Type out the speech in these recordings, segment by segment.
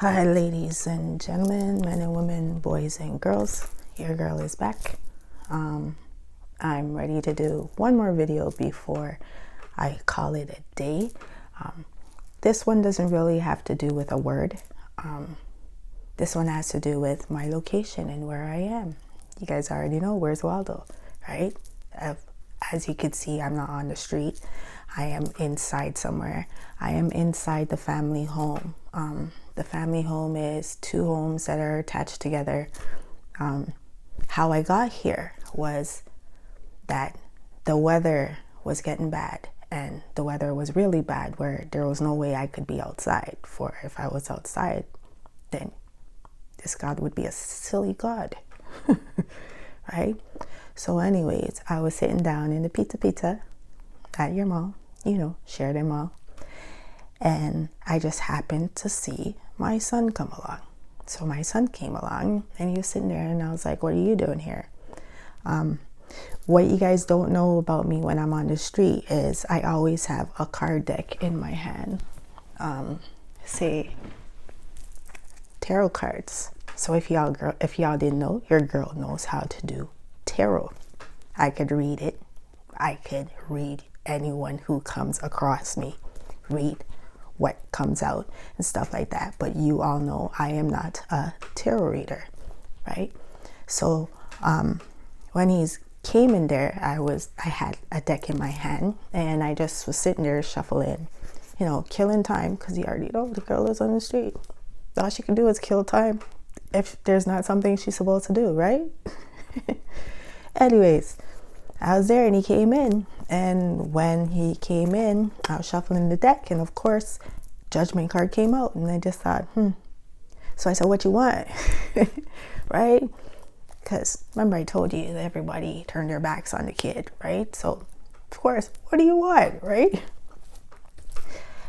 Hi, ladies and gentlemen, men and women, boys and girls. Your girl is back. I'm ready to do one more video before I call it a day. This one doesn't really have to do with a word. This one has to do with my location and where I am. You guys already know, where's Waldo, right? As you can see, I'm not on the street. I am inside somewhere. I am inside the family home. The family home is two homes that are attached together. How I got here was that the weather was getting bad, and the weather was really bad where there was no way I could be outside. For if I was outside, then this God would be a silly God, right? So anyways, I was sitting down in the pizza at your mall, share them all. And I just happened to see my son come along. So my son came along and he was sitting there and I was like, what are you doing here? What you guys don't know about me when I'm on the street is I always have a card deck in my hand. Say tarot cards. So if y'all didn't know, your girl knows how to do tarot. I could read it. I could read anyone who comes across me, read what comes out and stuff like that. But you all know I am not a tarot reader, right? So when he came in there, I had a deck in my hand and I just was sitting there shuffling, killing time, because you already know the girl is on the street. All she can do is kill time if there's not something she's supposed to do, right? Anyways, I was there and he came in, and when he came in, I was shuffling the deck, and of course Judgment card came out, and I just thought, So I said, what you want? Right? Because remember I told you that everybody turned their backs on the kid, right? So of course, what do you want, right?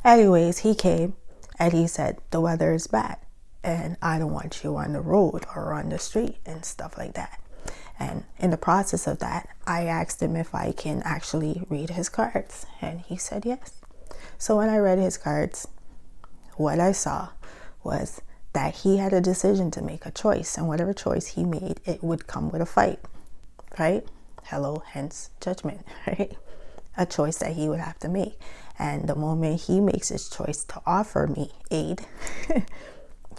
Anyways, he came and he said, the weather is bad and I don't want you on the road or on the street and stuff like that. And in the process of that, I asked him if I can actually read his cards, and he said yes. So when I read his cards, what I saw was that he had a decision to make, a choice, and whatever choice he made, it would come with a fight, right? Hello, hence judgment, right? A choice that he would have to make. And the moment he makes his choice to offer me aid,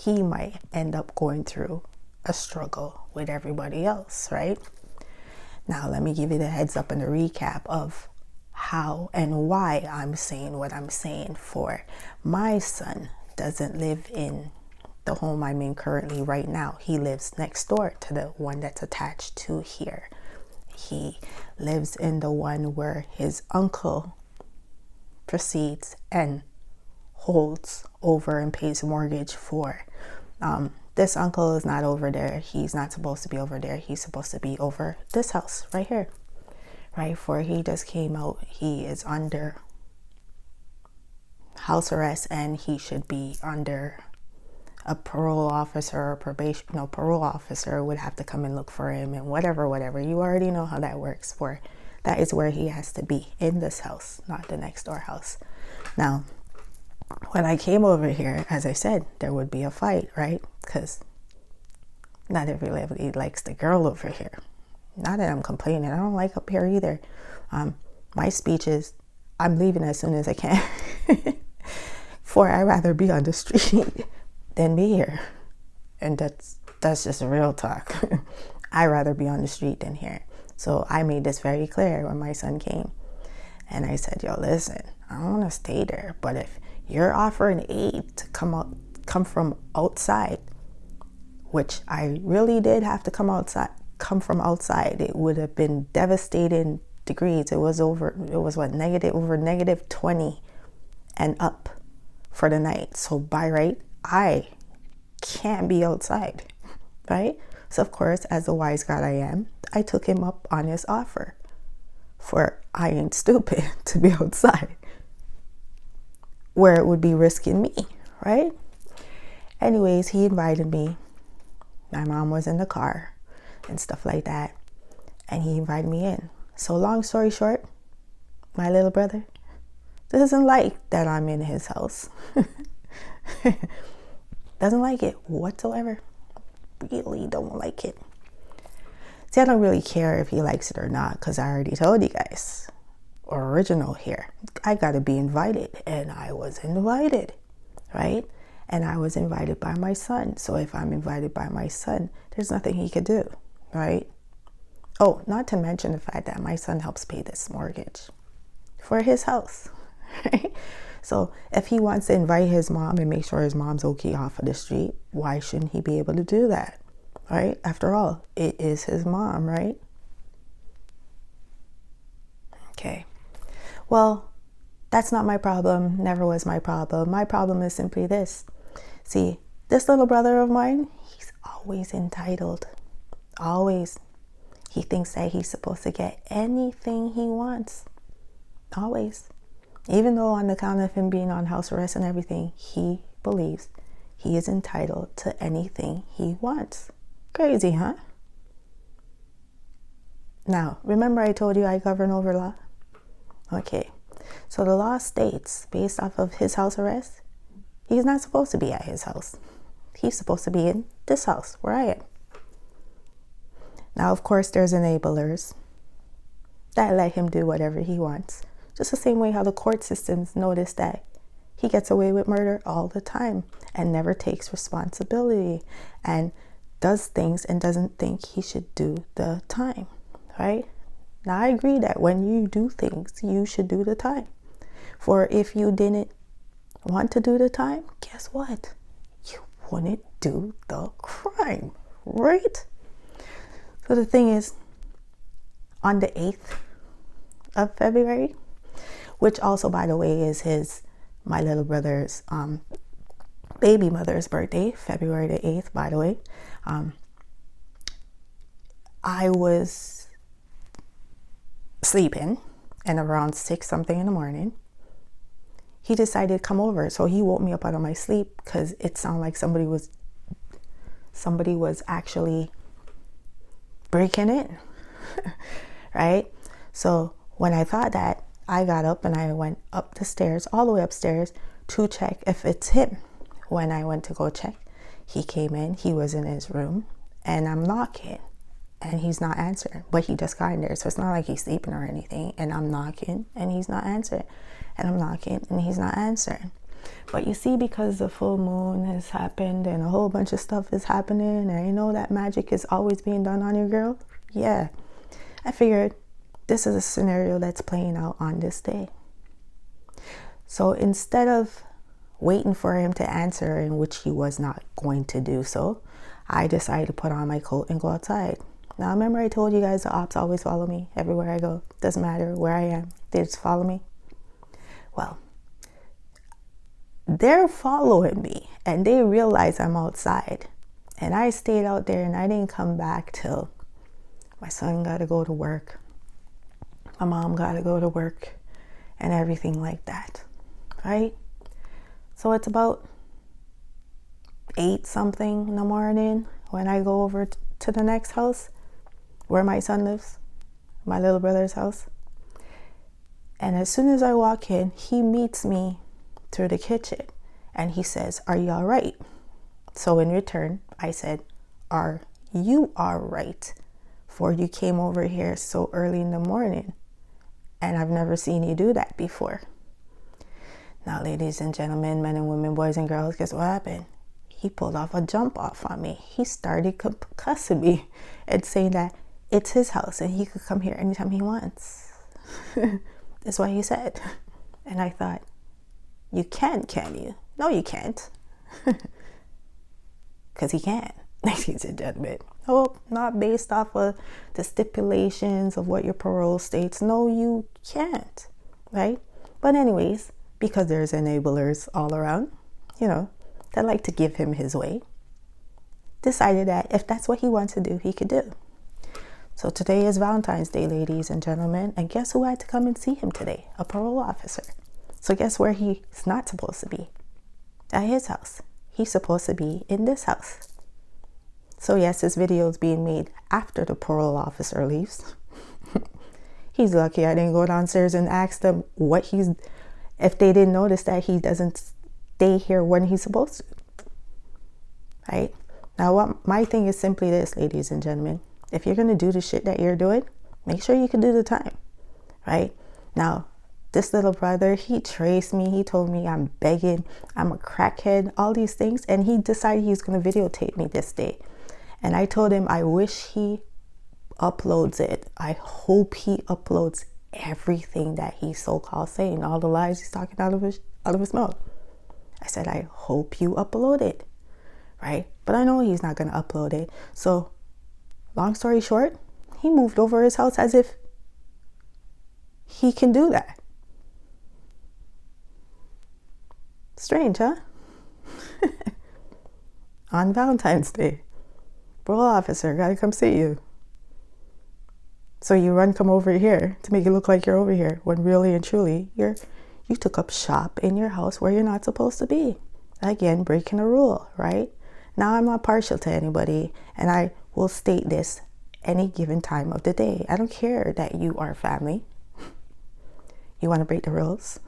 he might end up going through a struggle with everybody else, right? Now, let me give you the heads up and the recap of how and why I'm saying what I'm saying. For my son doesn't live in the home I'm in currently right now. He lives next door to the one that's attached to here. He lives in the one where his uncle proceeds and holds over and pays mortgage for. This uncle is not over there. He's not supposed to be over there. He's supposed to be over this house right here, right? For he just came out. He is under house arrest and he should be under a parole officer or probation. No, parole officer would have to come and look for him and whatever. You already know how that works. For that is where he has to be, in this house, not the next door house. Now, when I came over here, as I said, there would be a fight, right? Because not everybody likes the girl over here. Not that I'm complaining. I don't like up here either. My speech is, I'm leaving as soon as I can. For I'd rather be on the street than be here. And that's just a real talk. I'd rather be on the street than here. So I made this very clear when my son came. And I said, yo, listen, I don't want to stay there. But if you're offering aid to come from outside, which I really did have to come from outside. It would have been devastating degrees. It was over negative 20 and up for the night. So by right, I can't be outside, right? So of course, as the wise God I am, I took him up on his offer. For I ain't stupid to be outside where it would be risking me, right? Anyways, he invited me. My mom was in the car and stuff like that, and he invited me in. So long story short, my little brother doesn't like that I'm in his house. Doesn't like it whatsoever. Really don't like it. See, I don't really care if he likes it or not, because I already told you guys. Original here. I got to be invited, and I was invited, right? And I was invited by my son. So if I'm invited by my son, there's nothing he could do, right? Oh, not to mention the fact that my son helps pay this mortgage for his house, right? So if he wants to invite his mom and make sure his mom's okay off of the street, why shouldn't he be able to do that, right? After all, it is his mom, right? Okay. Well, that's not my problem. Never was my problem. My problem is simply this. See, this little brother of mine, he's always entitled. Always. He thinks that he's supposed to get anything he wants. Always. Even though on account of him being on house arrest and everything, he believes he is entitled to anything he wants. Crazy, huh? Now, remember I told you I govern over law? Okay. So the law states, based off of his house arrest, he's not supposed to be at his house. He's supposed to be in this house where I am. Now, of course, there's enablers that let him do whatever he wants. Just the same way how the court systems notice that he gets away with murder all the time and never takes responsibility and does things and doesn't think he should do the time, right? Now, I agree that when you do things, you should do the time. For if you didn't want to do the time, guess what? You wouldn't do the crime, right? So the thing is, on the 8th of February, which also, by the way, is my little brother's baby mother's birthday, February the 8th, by the way, I was sleeping, and around 6 something in the morning, he decided to come over. So he woke me up out of my sleep because it sounded like somebody was actually breaking in, right? So when I thought that, I got up and I went up the stairs, all the way upstairs, to check if it's him. When I went to go check, he came in, he was in his room, and I'm knocking, and he's not answering, but he just got in there. So it's not like he's sleeping or anything, and I'm knocking, and he's not answering, and I'm knocking, and he's not answering. But you see, because the full moon has happened and a whole bunch of stuff is happening, and you know that magic is always being done on your girl, yeah, I figured this is a scenario that's playing out on this day. So instead of waiting for him to answer, in which he was not going to do so, I decided to put on my coat and go outside. Now, remember I told you guys the ops always follow me everywhere I go. Doesn't matter where I am, they just follow me. Well, they're following me, and they realize I'm outside. And I stayed out there, and I didn't come back till my son got to go to work. My mom got to go to work, and everything like that, right? So it's about 8 something in the morning when I go over to the next house where my son lives, my little brother's house. And as soon as I walk in, he meets me through the kitchen, and he says, "Are you all right?" So in return, I said, "Are you all right? For you came over here so early in the morning, and I've never seen you do that before." Now, ladies and gentlemen, men and women, boys and girls, guess what happened? He pulled off a jump off on me. He started cussing me and saying that it's his house and he could come here anytime he wants. That's what he said. And I thought, you can you? No, you can't. Because he can, ladies and gentlemen. Oh, not based off of the stipulations of what your parole states. No, you can't, right? But anyways, because there's enablers all around, that like to give him his way, decided that if that's what he wants to do, he could do. So today is Valentine's Day, ladies and gentlemen, and guess who had to come and see him today? A parole officer. So guess where he's not supposed to be? At his house. He's supposed to be in this house. So yes, this video is being made after the parole officer leaves. He's lucky I didn't go downstairs and ask them if they didn't notice that he doesn't stay here when he's supposed to. right? Now, what my thing is simply this, ladies and gentlemen. If you're going to do the shit that you're doing, make sure you can do the time, right? Now, this little brother, he traced me. He told me I'm begging, I'm a crackhead, all these things. And he decided he's going to videotape me this day. And I told him I wish he uploads it. I hope he uploads everything that he's so-called saying, all the lies he's talking out of his mouth. I said, I hope you upload it, right? But I know he's not going to upload it. So long story short, he moved over his house as if he can do that. Strange, huh? On Valentine's Day, parole officer gotta come see you. So you come over here to make it look like you're over here, when really and truly you took up shop in your house where you're not supposed to be. Again, breaking a rule, right? Now, I'm not partial to anybody, and I will state this any given time of the day. I don't care that you are family. You want to break the rules?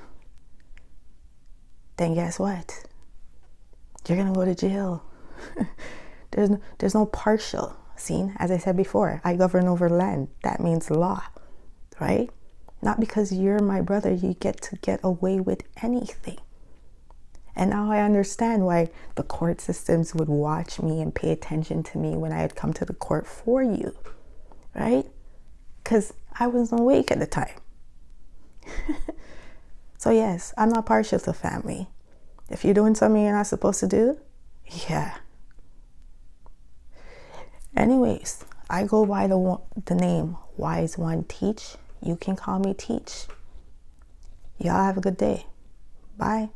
Then guess what? You're gonna go to jail. There's no partial. See, as I said before, I govern over land. That means law, right? Not because you're my brother, you get to get away with anything. And now I understand why the court systems would watch me and pay attention to me when I had come to the court for you, right? Because I wasn't awake at the time. So yes, I'm not partial to family. If you're doing something you're not supposed to do, yeah. Anyways, I go by the name WiseOneTeach. You can call me Teach. Y'all have a good day. Bye.